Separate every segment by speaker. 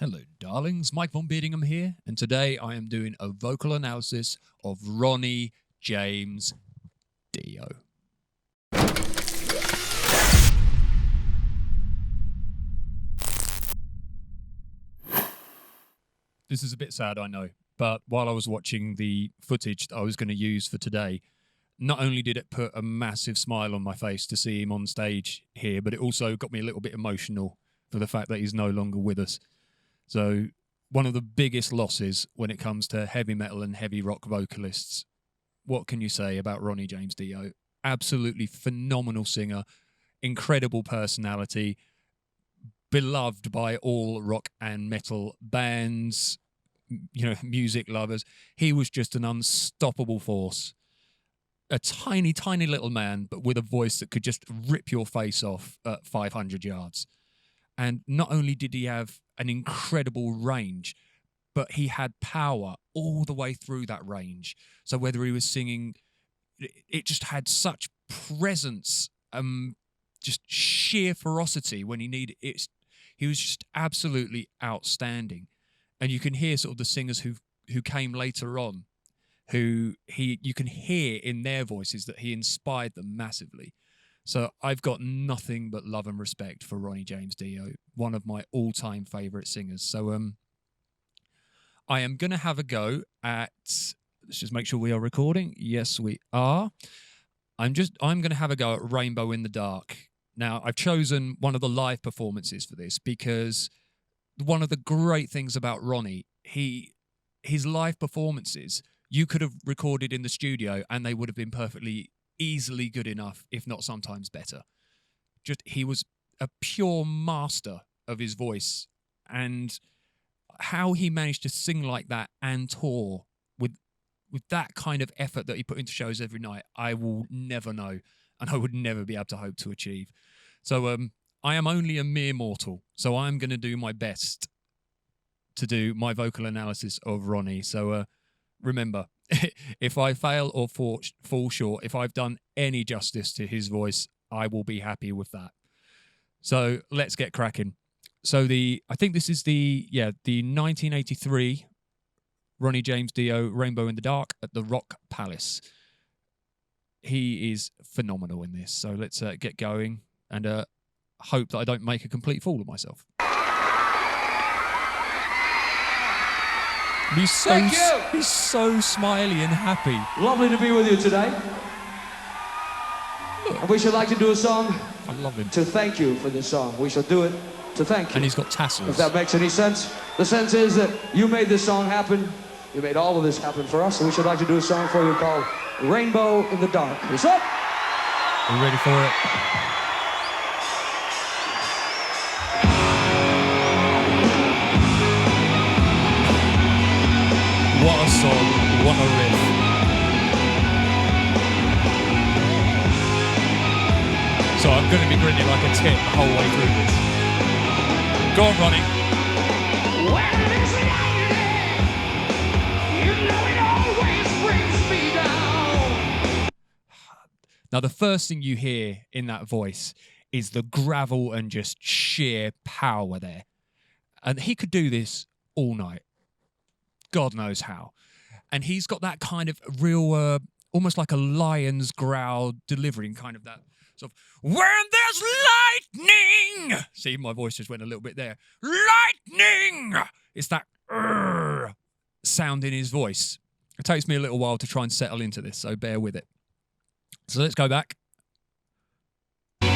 Speaker 1: Hello, darlings. Mike Vonbeardingham here, and today I am doing a vocal analysis of Ronnie James Dio. This is a bit sad, I know, but while I was watching the footage that I was going to use for today, not only did it put a massive smile on my face to see him on stage here, but it also got me a little bit emotional for the fact that he's no longer with us. So one of the biggest losses when it comes to heavy metal and heavy rock vocalists. What can you say about Ronnie James Dio? Absolutely phenomenal singer, incredible personality, beloved by all rock and metal bands, music lovers. He was just an unstoppable force. A tiny, tiny little man, but with a voice that could just rip your face off at 500 yards. And not only did he have an incredible range, but he had power all the way through that range. So whether he was singing, it just had such presence, just sheer ferocity when he needed it. He was just absolutely outstanding. And you can hear sort of the singers who came later on, you can hear in their voices that he inspired them massively. So I've got nothing but love and respect for Ronnie James Dio, one of my all-time favourite singers. So I am going to have a go at, let's just make sure we are recording. Yes, we are. I'm going to have a go at Rainbow in the Dark. Now, I've chosen one of the live performances for this because one of the great things about Ronnie, his live performances, you could have recorded in the studio and they would have been perfectly easily good enough, if not sometimes better. Just he was a pure master of his voice, and how he managed to sing like that and tour with that kind of effort that he put into shows every night, I will never know, and I would never be able to hope to achieve. So I am only a mere mortal, so I'm going to do my best to do my vocal analysis of Ronnie. So remember, if I fail or fall short, if I've done any justice to his voice, I will be happy with that. So let's get cracking. So I think this is the 1983 Ronnie James Dio Rainbow in the Dark at the Rock Palace. He is phenomenal in this. So let's get going and hope that I don't make a complete fool of myself. He's so smiley and happy.
Speaker 2: Lovely to be with you today. And we should like to do a song.
Speaker 1: I love him.
Speaker 2: To thank you for this song. We shall do it to thank you.
Speaker 1: And he's got tassels.
Speaker 2: If that makes any sense. The sense is that you made this song happen. You made all of this happen for us. And we should like to do a song for you called Rainbow in the Dark. What's up?
Speaker 1: Are you ready for it? What a song, what a riff. So I'm going to be grinning like a tit the whole way through this. Go on, Ronnie.
Speaker 3: When it's lightning, you know it always brings me down.
Speaker 1: Now, the first thing you hear in that voice is the gravel and just sheer power there. And he could do this all night. God knows how. And he's got that kind of real, almost like a lion's growl delivering, kind of that sort of, when there's lightning! See, my voice just went a little bit there. Lightning! It's that sound in his voice. It takes me a little while to try and settle into this, so bear with it. So let's go back.
Speaker 3: When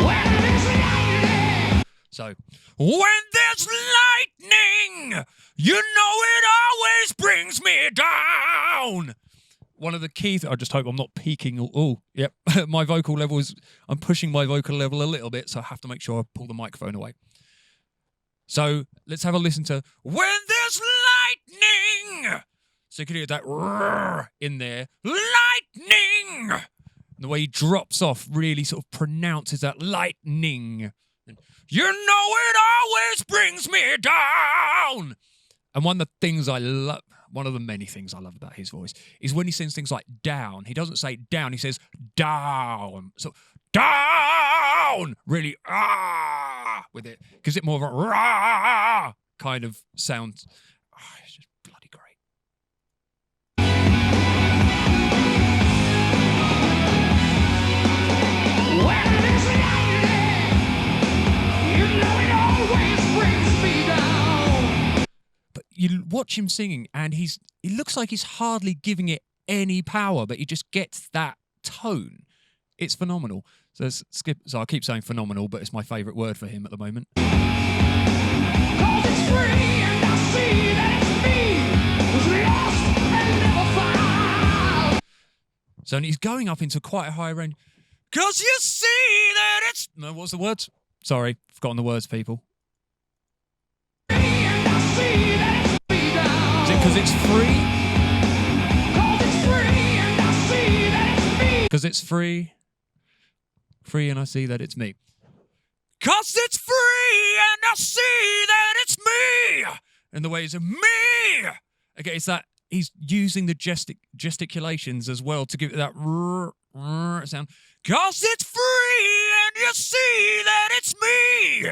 Speaker 3: there's lightning!
Speaker 1: So, when there's lightning, you know it always brings me down. One of the key I just hope I'm not peaking. Oh, yep. My vocal level I'm pushing my vocal level a little bit, so I have to make sure I pull the microphone away. So let's have a listen to When There's Lightning. So you can hear that in there. Lightning. And the way he drops off really sort of pronounces that lightning. You know it always brings me down. And one of the many things I love about his voice is when he sings things like down. He doesn't say down, he says down. So down, really with it. Gives it more of a kind of sound. Oh, it's just bloody great.
Speaker 3: When it is lightning, you know it always brings me down.
Speaker 1: But you watch him singing, and he looks like he's hardly giving it any power, but he just gets that tone. It's phenomenal. So I keep saying phenomenal, but it's my favourite word for him at the moment.
Speaker 3: 'Cause it's free and I see that it's me who's lost and never found.
Speaker 1: So he's going up into quite a high range. 'Cause you see that it's... No, what's the words? Sorry, forgotten the words, people.
Speaker 3: Free and I see that it's me down.
Speaker 1: Is it 'cause it's free?
Speaker 3: 'Cause it's free and I see that it's me.
Speaker 1: Because it's free. Free and I see that it's me. 'Cause it's free and I see that it's me. And the way it's me. Okay, it's that he's using the gesticulations as well to give it that sound. 'Cause it's free and you see that it's me.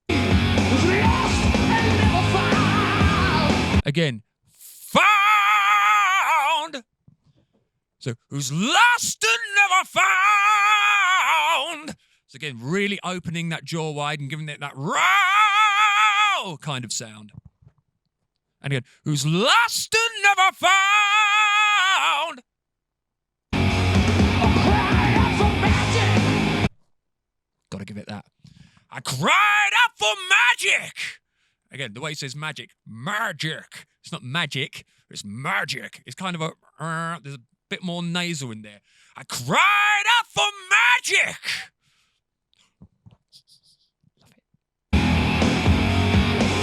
Speaker 3: Who's lost and never found.
Speaker 1: Again, found. So, who's lost and never found. So again, really opening that jaw wide and giving it that row kind of sound. And again, who's lost and never found.
Speaker 3: I cried out for magic.
Speaker 1: Gotta give it that. I cried out for magic. Again, the way he says magic. Magic. It's not magic, it's magic. It's kind of a, there's a bit more nasal in there. I cried out for magic.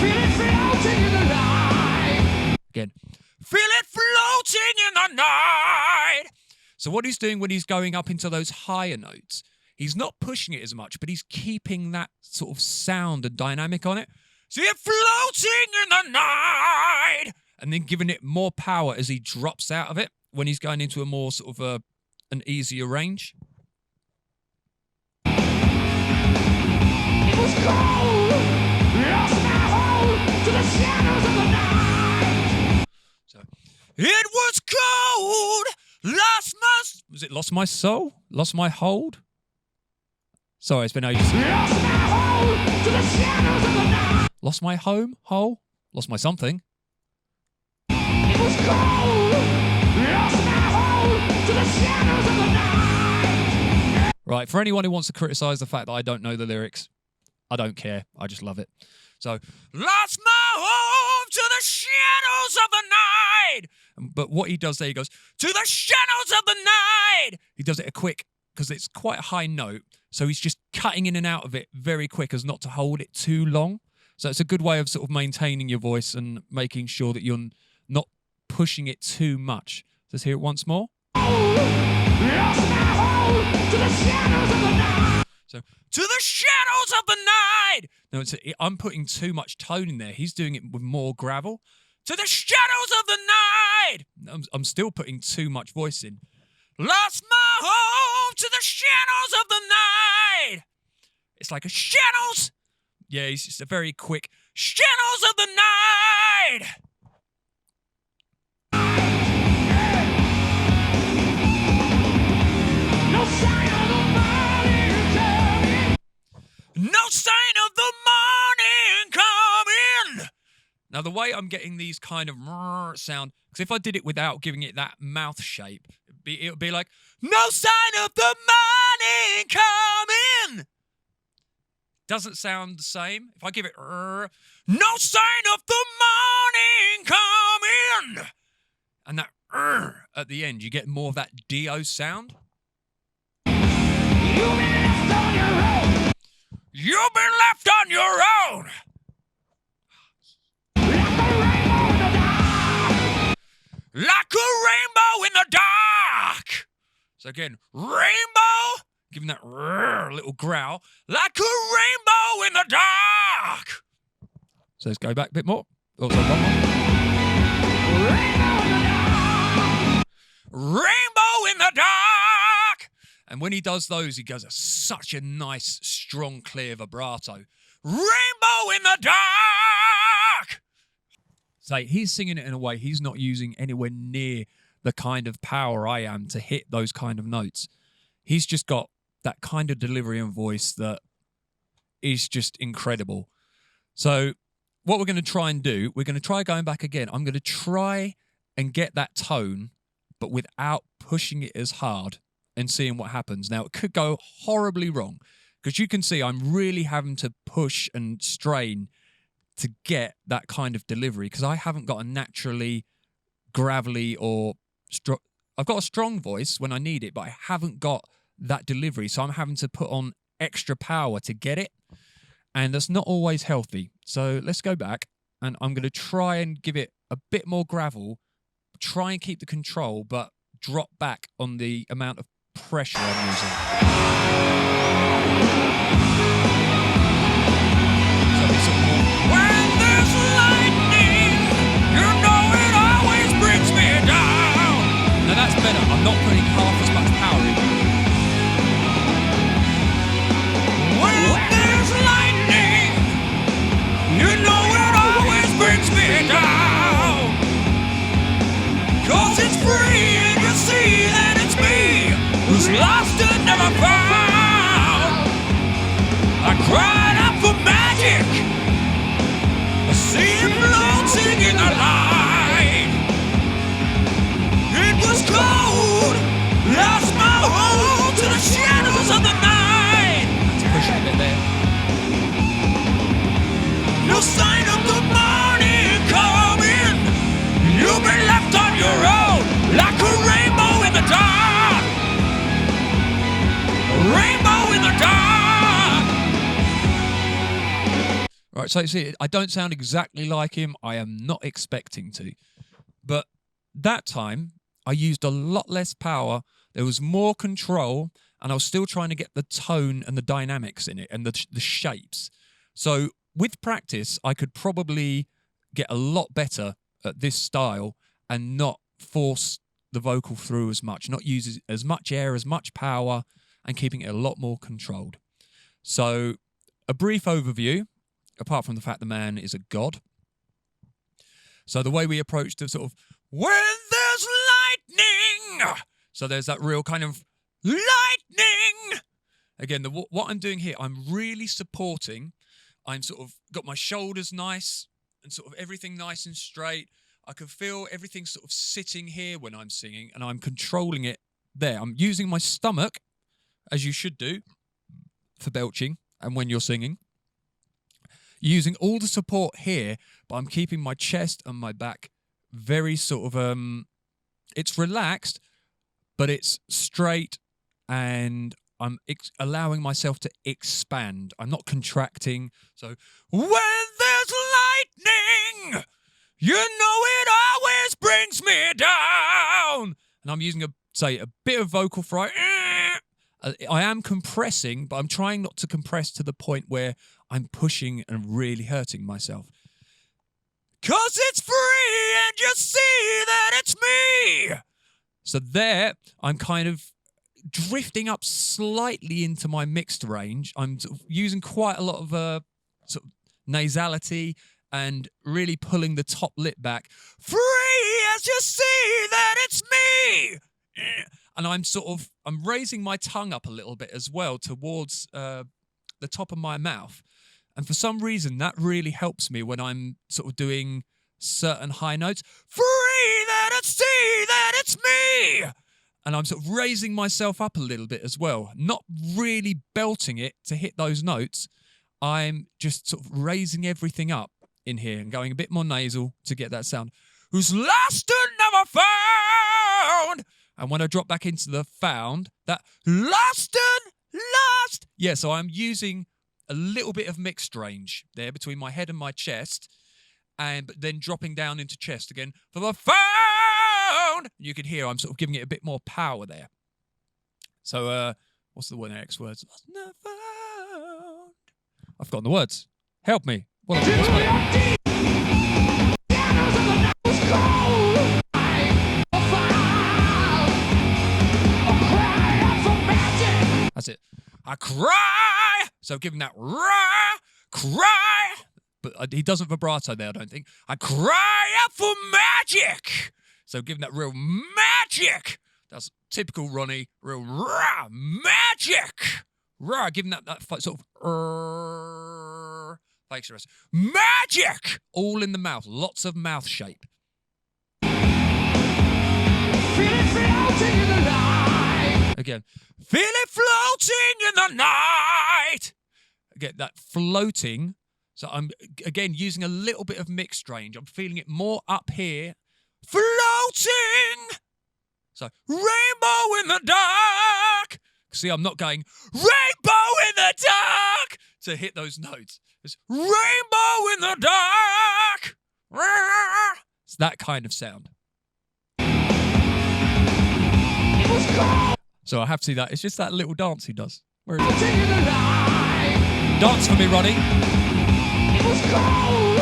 Speaker 3: Feel it floating in the night.
Speaker 1: Again, feel it floating in the night. So what he's doing when he's going up into those higher notes, he's not pushing it as much, but he's keeping that sort of sound and dynamic on it. See it floating in the night. And then giving it more power as he drops out of it when he's going into a more sort of an easier range.
Speaker 3: It was cold. Lost my hold to the shadows of the night.
Speaker 1: So it was cold. Lost my soul? Lost my hold? Sorry, it's been ages.
Speaker 3: Lost my hold to the shadows of the night.
Speaker 1: Lost my home? Hole? Lost my something?
Speaker 3: It was cold. Lost my hold to the shadows of the night.
Speaker 1: Right, for anyone who wants to criticise the fact that I don't know the lyrics, I don't care. I just love it. So, lost my home to the shadows of the night. But what he does there, he goes, to the shadows of the night. He does it a quick, because it's quite a high note. So he's just cutting in and out of it very quick as not to hold it too long. So it's a good way of sort of maintaining your voice and making sure that you're not pushing it too much. Let's hear it once more.
Speaker 3: Lost my hold to the shadows of the night.
Speaker 1: So, to the shadows of the night. No, I'm putting too much tone in there. He's doing it with more gravel. To the shadows of the night. I'm still putting too much voice in. Lost my home to the shadows of the night. It's like a shadows. Yeah, it's just a very quick shadows of the night.
Speaker 3: No sign of the morning coming.
Speaker 1: No sign of the morning coming. Now, the way I'm getting these kind of sound, because if I did it without giving it that mouth shape, it would be like, no sign of the morning coming. Doesn't sound the same. If I give it, no sign of the morning coming. And that at the end, you get more of that Dio sound.
Speaker 3: You've been left on your own.
Speaker 1: You've been left on your own.
Speaker 3: Like a rainbow in the dark.
Speaker 1: Like a rainbow in the dark. So again, rainbow, giving that little growl. Like a rainbow in the dark. So let's go back a bit more. Oh, sorry, one more.
Speaker 3: Rainbow in the dark.
Speaker 1: Rainbow in the dark. And when he does those, he does such a nice, strong, clear vibrato. rainbow in the dark. So he's singing it in a way he's not using anywhere near the kind of power I am to hit those kind of notes. He's just got that kind of delivery and voice that is just incredible. So what we're going to try and do, we're going to try going back again. I'm going to try and get that tone, but without pushing it as hard and seeing what happens. Now, it could go horribly wrong because you can see I'm really having to push and strain to get that kind of delivery because I haven't got a naturally gravelly or I've got a strong voice when I need it, but I haven't got that delivery. So I'm having to put on extra power to get it. And that's not always healthy. So let's go back and I'm going to try and give it a bit more gravel, try and keep the control, but drop back on the amount of pressure I'm using. So it's sort of more, when there's lightning, you know it always brings me down. Now that's better. I'm not putting half as much power in. When there's lightning, you know it always brings me down. 'Cause it's free and you see that it's me who's lost and never found. I cried out for magic, I see it floating in the light. It was cold, lost my hold to the shadows of the night. Let's push it a bit there. No sign of the morning coming. You've been left on your own, like a rainbow in the dark. A rainbow in the dark. Right, so you see, I don't sound exactly like him. I am not expecting to. But that time, I used a lot less power. There was more control, and I was still trying to get the tone and the dynamics in it and the shapes. So with practice, I could probably get a lot better at this style and not force the vocal through as much, not use as much air, as much power, and keeping it a lot more controlled. So a brief overview, apart from the fact the man is a god. So the way we approach the sort of, when there's lightning, so there's that real kind of lightning. Again, what I'm doing here, I'm really supporting. I'm sort of got my shoulders nice and sort of everything nice and straight. I can feel everything sort of sitting here when I'm singing and I'm controlling it there. I'm using my stomach, as you should do, for belching and when you're singing. Using all the support here, but I'm keeping my chest and my back very sort of, it's relaxed, but it's straight and I'm allowing myself to expand. I'm not contracting. So, when there's lightning, you know it always brings me down. And I'm using a bit of vocal fry. I am compressing, but I'm trying not to compress to the point where I'm pushing and really hurting myself. 'Cause it's free and you see that it's me. So there, I'm kind of drifting up slightly into my mixed range. I'm sort of using quite a lot of sort of nasality and really pulling the top lip back. Free as you see that it's me. And I'm raising my tongue up a little bit as well towards the top of my mouth. And for some reason, that really helps me when I'm sort of doing certain high notes. Free that I see that it's me. And I'm sort of raising myself up a little bit as well. Not really belting it to hit those notes. I'm just sort of raising everything up in here and going a bit more nasal to get that sound. Who's lost and never found. And when I drop back into the found, that lost. Yeah, so I'm using a little bit of mixed range there between my head and my chest. And then dropping down into chest again for the found. You can hear I'm sort of giving it a bit more power there. So, what's the next words? Lost and found. I've forgotten the words. Help me. What's my... That's it. I cry. So giving that cry, but he doesn't vibrato there, I don't think. I cry out for magic. So give him that real magic. That's typical Ronnie, real rah, magic. Rah, give him that sort of facial rest. Magic! All in the mouth, lots of mouth shape.
Speaker 3: Feel it floating in the night.
Speaker 1: Again, feel it floating in the night. Again, that floating. So I'm, again, using a little bit of mixed range. I'm feeling it more up here. Floating. So, rainbow in the dark. See, I'm not going, rainbow in the dark, to hit those notes. It's rainbow in the dark. It's that kind of sound.
Speaker 3: It was cold.
Speaker 1: So I have to see that. It's just that little dance he does. Where is it?
Speaker 3: Floating in the night.
Speaker 1: Dance for me, Ronnie.
Speaker 3: It was cold.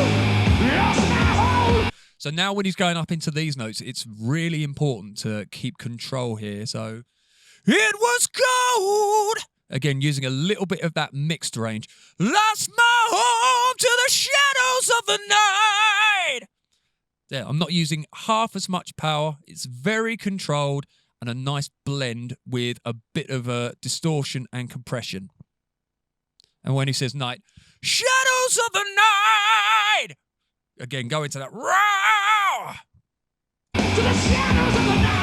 Speaker 3: Lost my hold.
Speaker 1: So now when he's going up into these notes, it's really important to keep control here. So, it was cold. Again, using a little bit of that mixed range. Lost my home to the shadows of the night. Yeah, I'm not using half as much power. It's very controlled and a nice blend with a bit of a distortion and compression. And when he says night, shadows of the night. Again, go into that raw.
Speaker 3: To the shadows of the night.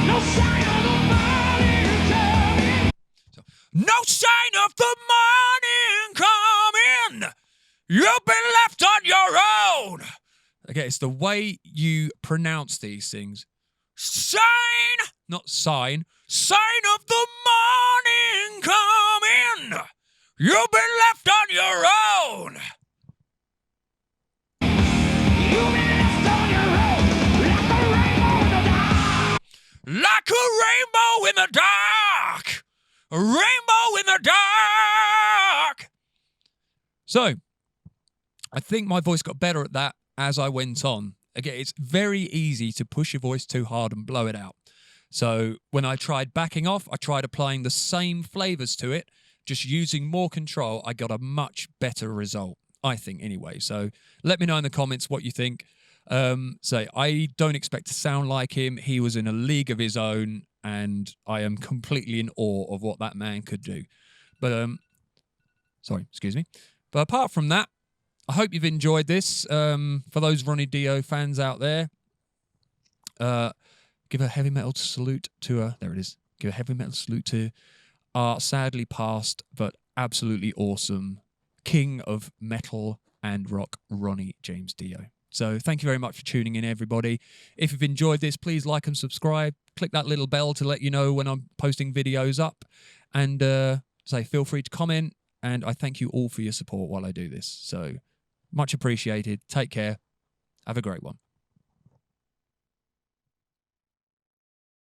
Speaker 3: No sign of the morning coming.
Speaker 1: So, no sign of the morning coming. You've been left on your own. Okay, it's the way you pronounce these things. Sign, not sign. Sign of the morning coming. You've been left on your own.
Speaker 3: You've been left on your own. Like a rainbow in the dark.
Speaker 1: Like a rainbow in the dark. A rainbow in the dark. So, I think my voice got better at that as I went on. Again, it's very easy to push your voice too hard and blow it out. So, when I tried backing off, I tried applying the same flavors to it, just using more control. I got a much better result, I think, anyway. So, let me know in the comments what you think. So, I don't expect to sound like him. He was in a league of his own, and I am completely in awe of what that man could do. But, sorry, excuse me. But apart from that, I hope you've enjoyed this. For those Ronnie Dio fans out there, give a heavy metal salute to there it is. Give a heavy metal salute to our sadly passed but absolutely awesome king of metal and rock, Ronnie James Dio. So thank you very much for tuning in, everybody. If you've enjoyed this, please like and subscribe. Click that little bell to let you know when I'm posting videos up. And feel free to comment. And I thank you all for your support while I do this. So much appreciated. Take care. Have a great one.